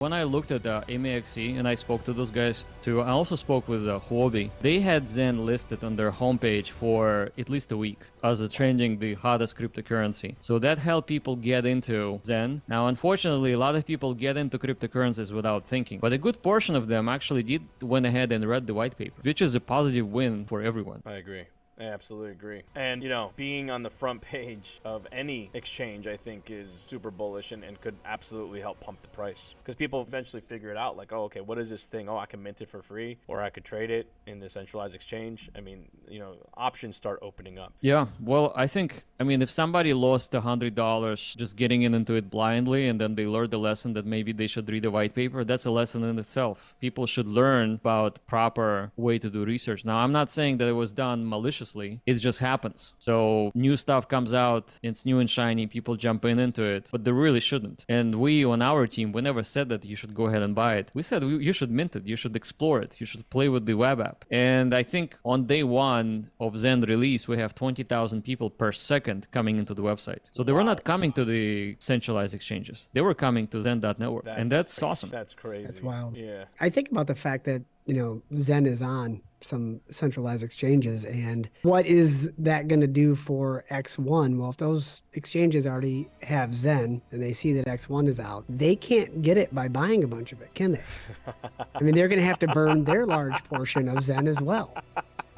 When I looked at MEXE and I spoke to those guys too, I also spoke with Huobi. They had Zen listed on their homepage for at least a week as it's trending the hottest cryptocurrency. So that helped people get into Zen. Now, unfortunately, a lot of people get into cryptocurrencies without thinking, but a good portion of them actually went ahead and read the white paper, which is a positive win for everyone. I agree. I absolutely agree. And, you know, being on the front page of any exchange, I think, is super bullish and could absolutely help pump the price. Because people eventually figure it out, like, oh, okay, what is this thing? Oh, I can mint it for free, or I could trade it in the centralized exchange. I mean, you know, options start opening up. Yeah, well, I think, if somebody lost $100 just getting into it blindly, and then they learned the lesson that maybe they should read the white paper, that's a lesson in itself. People should learn about proper way to do research. Now, I'm not saying that it was done maliciously. It just happens. So new stuff comes out, it's new and shiny, people jump into it, but they really shouldn't. And we on our team, we never said that you should go ahead and buy it. We said you should mint it, you should explore it, you should play with the web app. And I think on day one of Zen release, we have 20,000 people per second coming into the website. So they were not coming to the centralized exchanges. They were coming to Zen.network. And that's awesome. That's crazy. That's wild. Yeah. I think about the fact that, you know, Zen is on some centralized exchanges, and what is that going to do for X1? Well, if those exchanges already have Zen and they see that X1 is out, they can't get it by buying a bunch of it, can they? I mean, they're going to have to burn their large portion of Zen as well.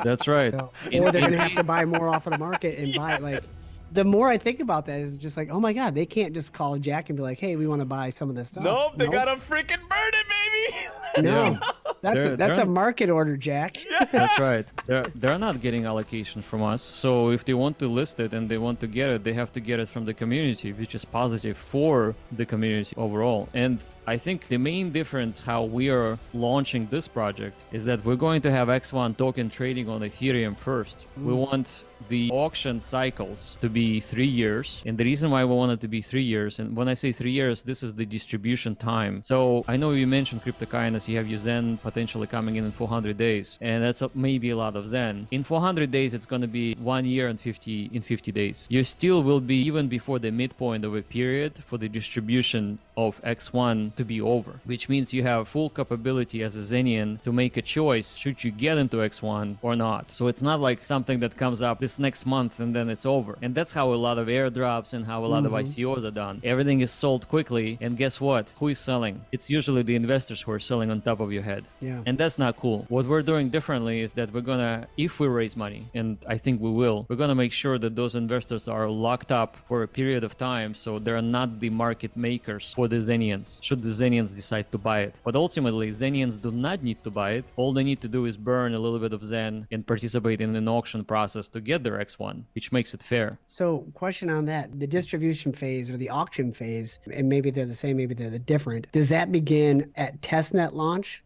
That's right. So, or they're going to have to buy more off of the market and buy it. Like, the more I think about that is just like, oh my God, they can't just call Jack and be like, hey, we want to buy some of this stuff. Nope, they gotta freaking burn it, baby. No, that's a market order, Jack. That's right. They're not getting allocation from us. So if they want to list it and they want to get it, they have to get it from the community, which is positive for the community overall. And I think the main difference how we are launching this project is that we're going to have X1 token trading on Ethereum first. We want the auction cycles to be 3 years. And the reason why we want it to be 3 years, and when I say 3 years, this is the distribution time. So I know you mentioned cryptokindness, you have your Zen potentially coming in 400 days. And that's maybe a lot of Zen. In 400 days, it's going to be 1 year and 50 days. You still will be even before the midpoint of a period for the distribution of X1 to be over, which means you have full capability as a Zenian to make a choice should you get into X1 or not. So it's not like something that comes up this next month and then it's over. And that's how a lot of airdrops and how a lot of ICOs are done. Everything is sold quickly, and guess what? Who is selling? It's usually the investors who are selling on top of your head. Yeah. And that's not cool. What we're doing differently is that we're gonna, if we raise money, and I think we will, we're gonna make sure that those investors are locked up for a period of time, so they're not the market makers for the Zenians, should the Zenians decide to buy it. But ultimately, Zenians do not need to buy it. All they need to do is burn a little bit of Zen and participate in an auction process to get their X1, which makes it fair. So question on that, the distribution phase or the auction phase, and maybe they're the same, maybe they're different. Does that begin at testnet launch?